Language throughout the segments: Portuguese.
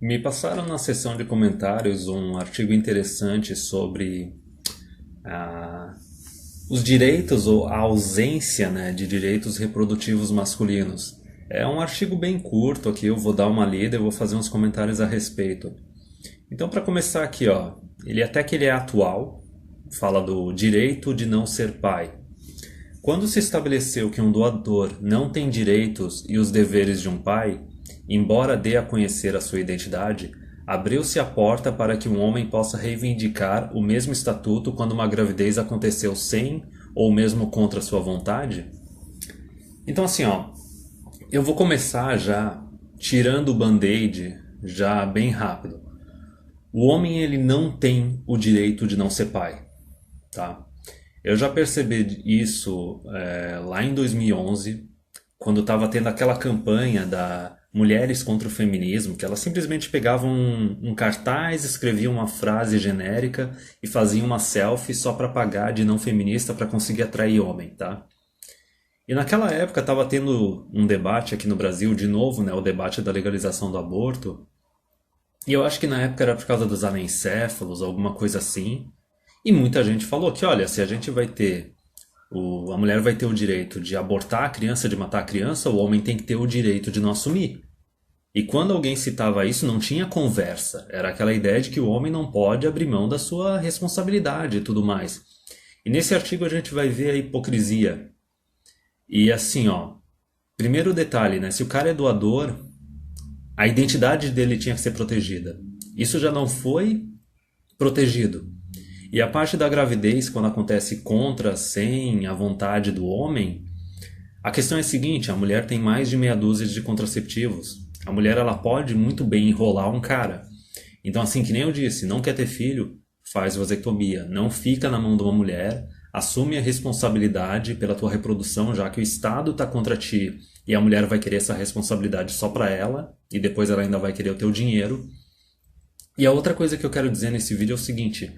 Me passaram na seção de comentários um artigo interessante sobre ah, os direitos ou a ausência, né, de direitos reprodutivos masculinos. É um artigo bem curto aqui, eu vou dar uma lida e vou fazer uns comentários a respeito. Então, para começar aqui, ó, ele é atual, fala do direito de não ser pai. Quando se estabeleceu que um doador não tem direitos e os deveres de um pai, embora dê a conhecer a sua identidade, abriu-se a porta para que um homem possa reivindicar o mesmo estatuto quando uma gravidez aconteceu sem ou mesmo contra sua vontade? Então assim, ó, eu vou começar já tirando o band-aid já bem rápido. O homem ele não tem o direito de não ser pai, tá? Eu já percebi isso lá em 2011, quando estava tendo aquela campanha da Mulheres contra o Feminismo, que elas simplesmente pegavam um cartaz, escreviam uma frase genérica e faziam uma selfie só para pagar de não feminista para conseguir atrair homem, tá? E naquela época estava tendo um debate aqui no Brasil, de novo, né, o debate da legalização do aborto. E eu acho que na época era por causa dos anencéfalos, alguma coisa assim. E muita gente falou que, olha, se a gente vai ter a mulher vai ter o direito de abortar a criança, de matar a criança, o homem tem que ter o direito de não assumir. E quando alguém citava isso, não tinha conversa. Era aquela ideia de que o homem não pode abrir mão da sua responsabilidade e tudo mais. E nesse artigo a gente vai ver a hipocrisia. E assim, ó, primeiro detalhe, né? Se o cara é doador, a identidade dele tinha que ser protegida. Isso já não foi protegido. E a parte da gravidez, quando acontece contra, sem a vontade do homem, a questão é a seguinte, a mulher tem mais de meia dúzia de contraceptivos. A mulher ela pode muito bem enrolar um cara. Então assim, que nem eu disse, não quer ter filho, faz vasectomia. Não fica na mão de uma mulher, assume a responsabilidade pela tua reprodução, já que o Estado está contra ti e a mulher vai querer essa responsabilidade só para ela, e depois ela ainda vai querer o teu dinheiro. E a outra coisa que eu quero dizer nesse vídeo é o seguinte: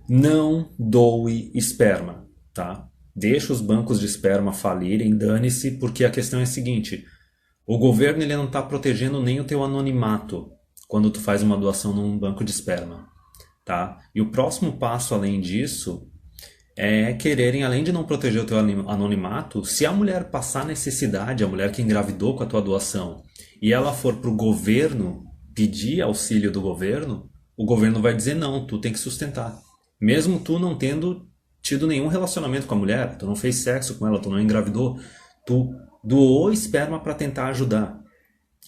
não doe esperma, tá? Deixa os bancos de esperma falirem, dane-se, porque a questão é a seguinte: o governo ele não está protegendo nem o teu anonimato quando tu faz uma doação num banco de esperma, tá? E o próximo passo além disso é quererem, além de não proteger o teu anonimato, se a mulher passar necessidade, a mulher que engravidou com a tua doação, e ela for para o governo pedir auxílio do governo, o governo vai dizer não, tu tem que sustentar. Mesmo tu não tendo tido nenhum relacionamento com a mulher, tu não fez sexo com ela, tu não engravidou, tu doou esperma para tentar ajudar.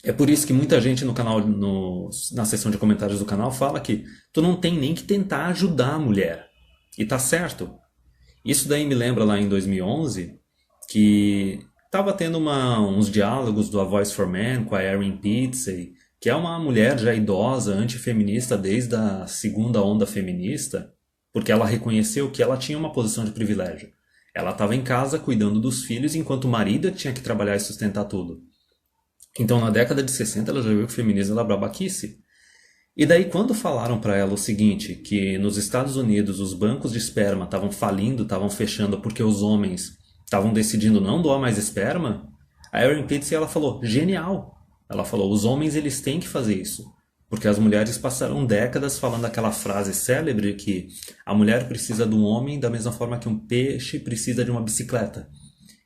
É por isso que muita gente no canal, na seção de comentários do canal, fala que tu não tem nem que tentar ajudar a mulher. E tá certo. Isso daí me lembra lá em 2011 que estava tendo uns diálogos do A Voice for Men com a Erin Pizzey, que é uma mulher já idosa, antifeminista desde a segunda onda feminista, porque ela reconheceu que ela tinha uma posição de privilégio. Ela estava em casa cuidando dos filhos enquanto o marido tinha que trabalhar e sustentar tudo. Então na década de 60 ela já viu que o feminismo era babaquice. E daí quando falaram para ela o seguinte, que nos Estados Unidos os bancos de esperma estavam falindo, estavam fechando porque os homens estavam decidindo não doar mais esperma, a Erin Pizzey ela falou, genial. Ela falou, os homens eles têm que fazer isso. Porque as mulheres passaram décadas falando aquela frase célebre que a mulher precisa de um homem da mesma forma que um peixe precisa de uma bicicleta.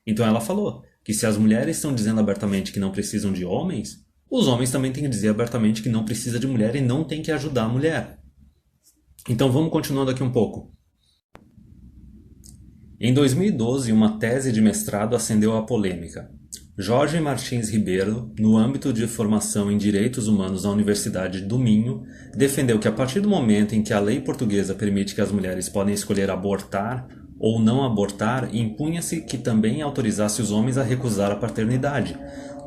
Então ela falou que se as mulheres estão dizendo abertamente que não precisam de homens, os homens também têm que dizer abertamente que não precisa de mulher e não tem que ajudar a mulher. Então vamos continuando aqui um pouco. Em 2012, uma tese de mestrado acendeu a polêmica. Jorge Martins Ribeiro, no âmbito de formação em Direitos Humanos na Universidade do Minho, defendeu que a partir do momento em que a lei portuguesa permite que as mulheres podem escolher abortar ou não abortar, impunha-se que também autorizasse os homens a recusar a paternidade.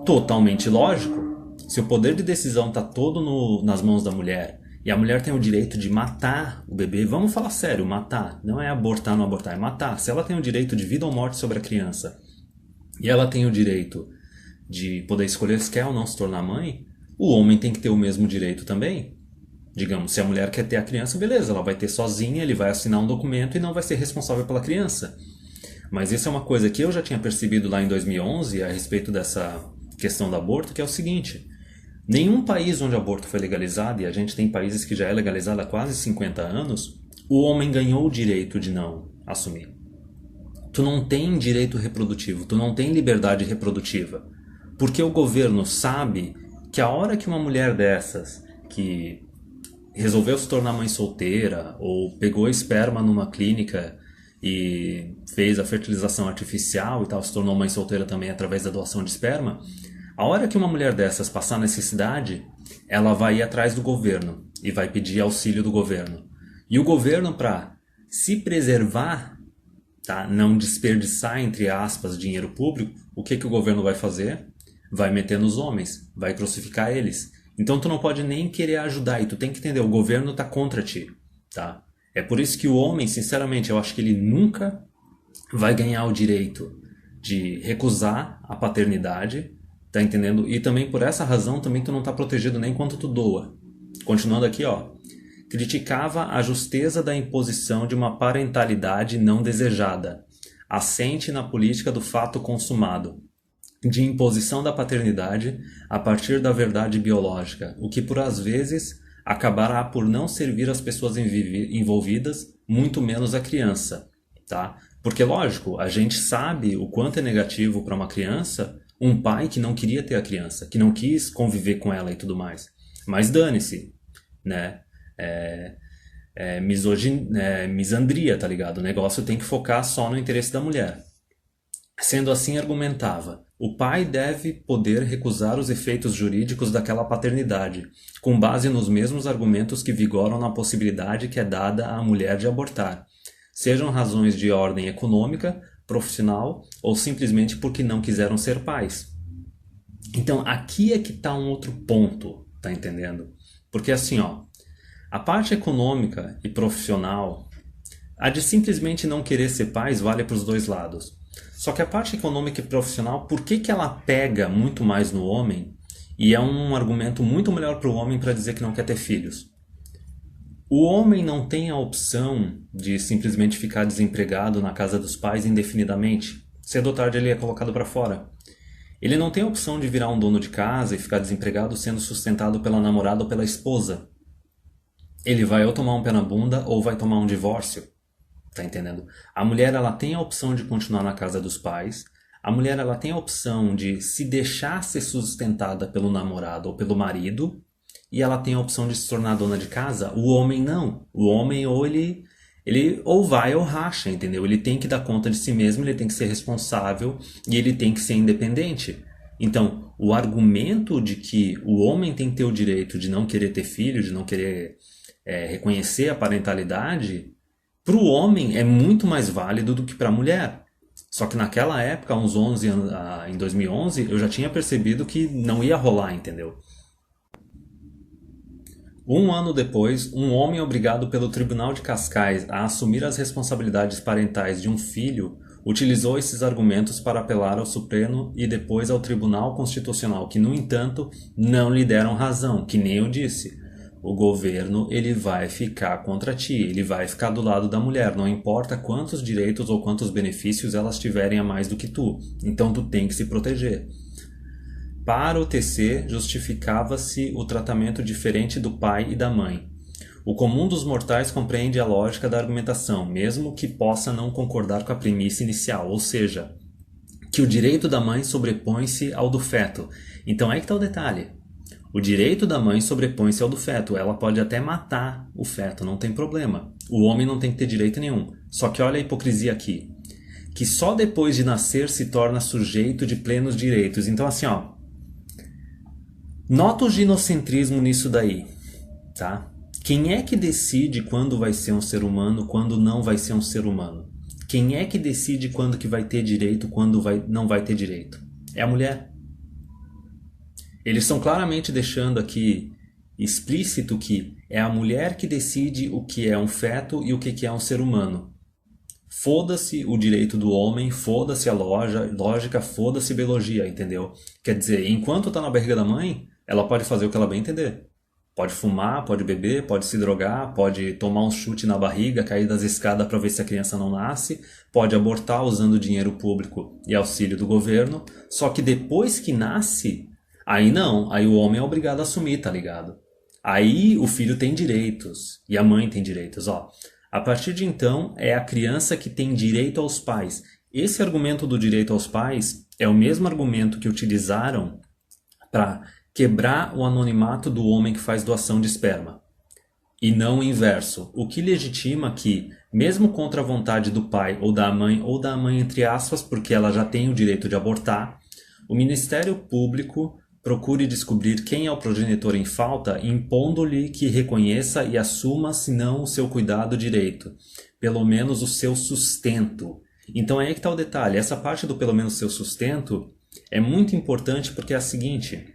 Totalmente lógico. Se o poder de decisão está todo nas mãos da mulher e a mulher tem o direito de matar o bebê, vamos falar sério, matar, não é abortar ou não abortar, é matar. Se ela tem o direito de vida ou morte sobre a criança e ela tem o direito de poder escolher se quer ou não se tornar mãe, o homem tem que ter o mesmo direito também. Digamos, se a mulher quer ter a criança, beleza, ela vai ter sozinha, ele vai assinar um documento e não vai ser responsável pela criança. Mas isso é uma coisa que eu já tinha percebido lá em 2011 a respeito dessa questão do aborto, que é o seguinte: Nenhum país onde o aborto foi legalizado, e a gente tem países que já é legalizado há quase 50 anos, o homem ganhou o direito de não assumir. Tu não tem direito reprodutivo, tu não tem liberdade reprodutiva. Porque o governo sabe que a hora que uma mulher dessas, que resolveu se tornar mãe solteira, ou pegou esperma numa clínica e fez a fertilização artificial e tal, se tornou mãe solteira também através da doação de esperma, a hora que uma mulher dessas passar necessidade, ela vai ir atrás do governo e vai pedir auxílio do governo. E o governo, para se preservar, tá, não desperdiçar, entre aspas, dinheiro público, o que o governo vai fazer? Vai meter nos homens, vai crucificar eles. Então tu não pode nem querer ajudar, e tu tem que entender, o governo tá contra ti, tá? É por isso que o homem, sinceramente, eu acho que ele nunca vai ganhar o direito de recusar a paternidade, tá entendendo? E também por essa razão também tu não tá protegido nem quando tu doa. Continuando aqui, ó. Criticava a justeza da imposição de uma parentalidade não desejada, assente na política do fato consumado, de imposição da paternidade a partir da verdade biológica, o que por às vezes acabará por não servir as pessoas envolvidas, muito menos a criança, tá? Porque lógico, a gente sabe o quanto é negativo para uma criança um pai que não queria ter a criança, que não quis conviver com ela e tudo mais. Mas dane-se, né? Misandria, tá ligado? O negócio tem que focar só no interesse da mulher. Sendo assim, argumentava, o pai deve poder recusar os efeitos jurídicos daquela paternidade, com base nos mesmos argumentos que vigoram na possibilidade que é dada à mulher de abortar, sejam razões de ordem econômica, profissional ou simplesmente porque não quiseram ser pais. Então, aqui é que está um outro ponto, tá entendendo? Porque assim, ó, a parte econômica e profissional, a de simplesmente não querer ser pais vale para os dois lados. Só que a parte econômica e profissional, por que ela pega muito mais no homem e é um argumento muito melhor para o homem para dizer que não quer ter filhos? O homem não tem a opção de simplesmente ficar desempregado na casa dos pais indefinidamente. Cedo ou tarde ele é colocado para fora. Ele não tem a opção de virar um dono de casa e ficar desempregado sendo sustentado pela namorada ou pela esposa. Ele vai ou tomar um pé na bunda ou vai tomar um divórcio. Tá entendendo? A mulher ela tem a opção de continuar na casa dos pais. A mulher ela tem a opção de se deixar ser sustentada pelo namorado ou pelo marido. E ela tem a opção de se tornar dona de casa. O homem não. O homem ou ele ou vai ou racha, entendeu? Ele tem que dar conta de si mesmo, ele tem que ser responsável e ele tem que ser independente. Então, o argumento de que o homem tem que ter o direito de não querer ter filho, de não querer reconhecer a parentalidade, para o homem é muito mais válido do que para a mulher. Só que naquela época, uns 11 anos, em 2011, eu já tinha percebido que não ia rolar, entendeu? Um ano depois, um homem obrigado pelo Tribunal de Cascais a assumir as responsabilidades parentais de um filho utilizou esses argumentos para apelar ao Supremo e depois ao Tribunal Constitucional, que, no entanto, não lhe deram razão, que nem eu disse. O governo ele vai ficar contra ti, ele vai ficar do lado da mulher, não importa quantos direitos ou quantos benefícios elas tiverem a mais do que tu. Então tu tem que se proteger. Para o TC, justificava-se o tratamento diferente do pai e da mãe. O comum dos mortais compreende a lógica da argumentação, mesmo que possa não concordar com a premissa inicial, ou seja, que o direito da mãe sobrepõe-se ao do feto. Então aí que está o detalhe. O direito da mãe sobrepõe-se ao do feto. Ela pode até matar o feto, não tem problema. O homem não tem que ter direito nenhum. Só que olha a hipocrisia aqui. Que só depois de nascer se torna sujeito de plenos direitos. Então assim, ó. Nota o ginocentrismo nisso daí, tá? Quem é que decide quando vai ser um ser humano, quando não vai ser um ser humano? Quem é que decide quando que vai ter direito, quando não vai ter direito? É a mulher. Eles estão claramente deixando aqui explícito que é a mulher que decide o que é um feto e o que é um ser humano. Foda-se o direito do homem, foda-se a lógica, foda-se a biologia, entendeu? Quer dizer, enquanto tá na barriga da mãe, ela pode fazer o que ela bem entender. Pode fumar, pode beber, pode se drogar, pode tomar um chute na barriga, cair das escadas para ver se a criança não nasce, pode abortar usando dinheiro público e auxílio do governo, só que depois que nasce, Aí não, aí o homem é obrigado a assumir, tá ligado? Aí o filho tem direitos e a mãe tem direitos, ó. A partir de então, é a criança que tem direito aos pais. Esse argumento do direito aos pais é o mesmo argumento que utilizaram para quebrar o anonimato do homem que faz doação de esperma. E não o inverso, o que legitima que, mesmo contra a vontade do pai ou da mãe entre aspas, porque ela já tem o direito de abortar, o Ministério Público procure descobrir quem é o progenitor em falta, impondo-lhe que reconheça e assuma, se não o seu cuidado direito, pelo menos o seu sustento. Então é aí que está o detalhe, essa parte do pelo menos seu sustento é muito importante porque é a seguinte,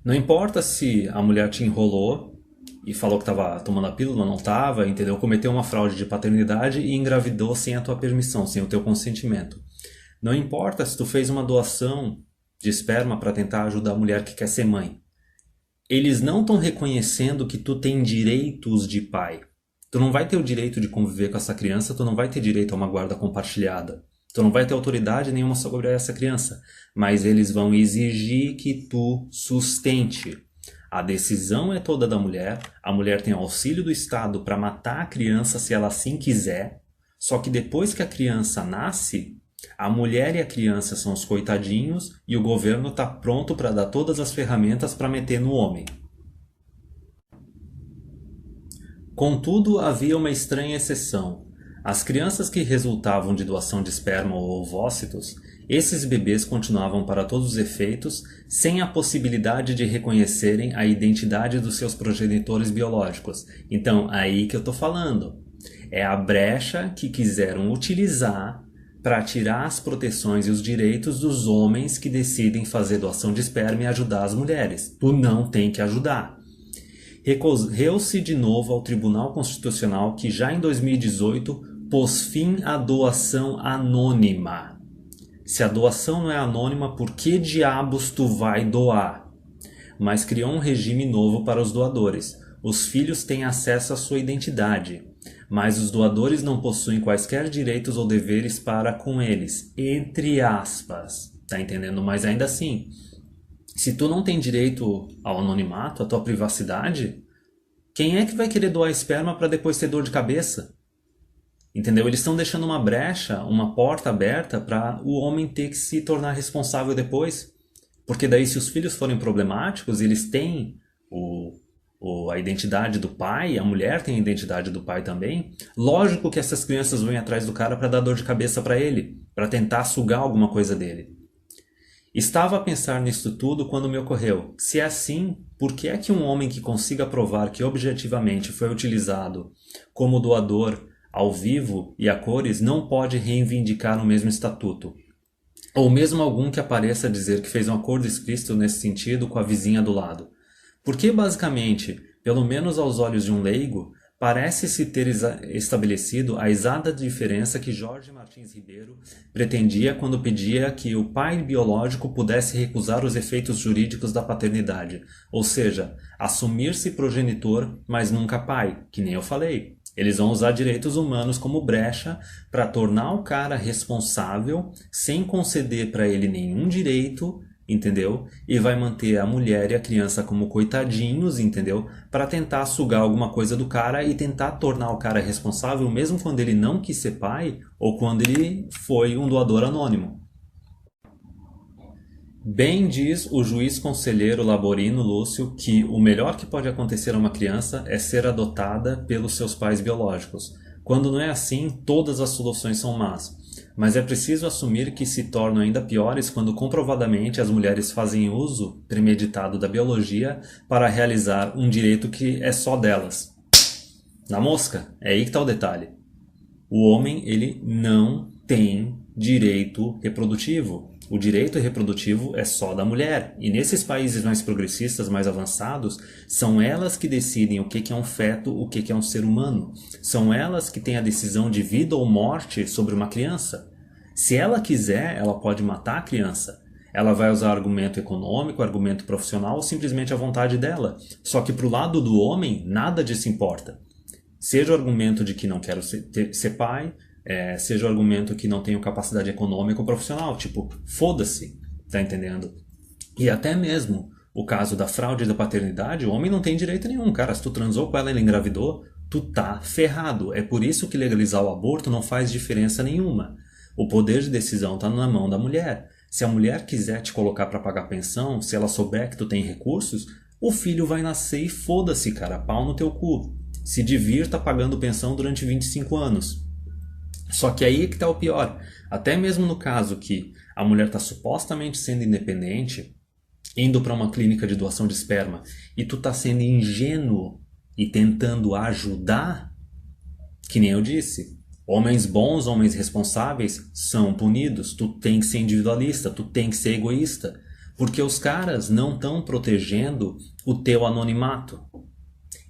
não importa se a mulher te enrolou e falou que estava tomando a pílula, não estava, entendeu? Cometeu uma fraude de paternidade e engravidou sem a tua permissão, sem o teu consentimento. Não importa se tu fez uma doação de esperma para tentar ajudar a mulher que quer ser mãe. Eles não estão reconhecendo que tu tem direitos de pai. Tu não vai ter o direito de conviver com essa criança, tu não vai ter direito a uma guarda compartilhada. Tu não vai ter autoridade nenhuma sobre essa criança. Mas eles vão exigir que tu sustente. A decisão é toda da mulher. A mulher tem auxílio do Estado para matar a criança se ela assim quiser. Só que depois que a criança nasce, a mulher e a criança são os coitadinhos e o governo está pronto para dar todas as ferramentas para meter no homem. Contudo, havia uma estranha exceção. As crianças que resultavam de doação de esperma ou ovócitos, esses bebês continuavam para todos os efeitos sem a possibilidade de reconhecerem a identidade dos seus progenitores biológicos. Então, aí que eu estou falando. É a brecha que quiseram utilizar para tirar as proteções e os direitos dos homens que decidem fazer doação de esperma e ajudar as mulheres. Tu não tem que ajudar. Recorreu-se de novo ao Tribunal Constitucional que já em 2018 pôs fim à doação anônima. Se a doação não é anônima, por que diabos tu vai doar? Mas criou um regime novo para os doadores. Os filhos têm acesso à sua identidade, mas os doadores não possuem quaisquer direitos ou deveres para com eles, entre aspas. Tá entendendo? Mas ainda assim, se tu não tem direito ao anonimato, à tua privacidade, quem é que vai querer doar esperma para depois ter dor de cabeça? Entendeu? Eles estão deixando uma brecha, uma porta aberta para o homem ter que se tornar responsável depois. Porque daí se os filhos forem problemáticos, eles têm a identidade do pai, a mulher tem a identidade do pai também. Lógico que essas crianças vão atrás do cara para dar dor de cabeça para ele, para tentar sugar alguma coisa dele. Estava a pensar nisso tudo quando me ocorreu. Se é assim, por que é que um homem que consiga provar que objetivamente foi utilizado como doador ao vivo e a cores não pode reivindicar o mesmo estatuto? Ou mesmo algum que apareça a dizer que fez um acordo explícito nesse sentido com a vizinha do lado? Porque basicamente, pelo menos aos olhos de um leigo, parece-se ter estabelecido a exata diferença que Jorge Martins Ribeiro pretendia quando pedia que o pai biológico pudesse recusar os efeitos jurídicos da paternidade, ou seja, assumir-se progenitor, mas nunca pai, que nem eu falei. Eles vão usar direitos humanos como brecha para tornar o cara responsável sem conceder para ele nenhum direito, entendeu? E vai manter a mulher e a criança como coitadinhos, entendeu? Para tentar sugar alguma coisa do cara e tentar tornar o cara responsável mesmo quando ele não quis ser pai ou quando ele foi um doador anônimo. Bem diz o juiz conselheiro Laborino Lúcio que o melhor que pode acontecer a uma criança é ser adotada pelos seus pais biológicos. Quando não é assim, todas as soluções são más. Mas é preciso assumir que se tornam ainda piores quando comprovadamente as mulheres fazem uso premeditado da biologia para realizar um direito que é só delas. Na mosca, é aí que está o detalhe. O homem, ele não tem direito reprodutivo. O direito reprodutivo é só da mulher. E nesses países mais progressistas, mais avançados, são elas que decidem o que é um feto, o que é um ser humano. São elas que têm a decisão de vida ou morte sobre uma criança. Se ela quiser, ela pode matar a criança. Ela vai usar argumento econômico, argumento profissional ou simplesmente a vontade dela. Só que para o lado do homem, nada disso importa. Seja o argumento de que não quero ser pai, seja o argumento que não tenho capacidade econômica ou profissional. Tipo, foda-se, tá entendendo? E até mesmo o caso da fraude da paternidade, o homem não tem direito nenhum. Cara, se tu transou com ela e ela engravidou, tu tá ferrado. É por isso que legalizar o aborto não faz diferença nenhuma. O poder de decisão tá na mão da mulher. Se a mulher quiser te colocar para pagar pensão, se ela souber que tu tem recursos, o filho vai nascer e foda-se, cara, pau no teu cu. Se divirta pagando pensão durante 25 anos. Só que aí é que tá o pior. Até mesmo no caso que a mulher tá supostamente sendo independente, indo para uma clínica de doação de esperma, e tu tá sendo ingênuo e tentando ajudar, que nem eu disse, homens bons, homens responsáveis são punidos. Tu tem que ser individualista, tu tem que ser egoísta, porque os caras não estão protegendo o teu anonimato.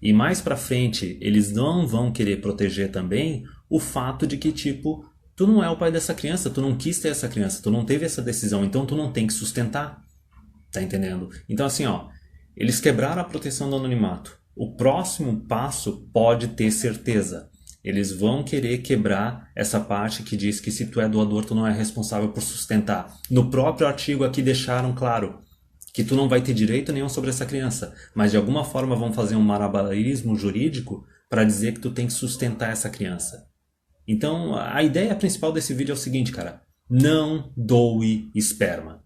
E mais pra frente, eles não vão querer proteger também o fato de que, tipo, tu não é o pai dessa criança, tu não quis ter essa criança, tu não teve essa decisão, então tu não tem que sustentar. Tá entendendo? Então, assim, ó, eles quebraram a proteção do anonimato. O próximo passo, pode ter certeza, eles vão querer quebrar essa parte que diz que se tu é doador, tu não é responsável por sustentar. No próprio artigo aqui deixaram claro que tu não vai ter direito nenhum sobre essa criança, mas de alguma forma vão fazer um malabarismo jurídico para dizer que tu tem que sustentar essa criança. Então, a ideia principal desse vídeo é o seguinte, cara: não doe esperma.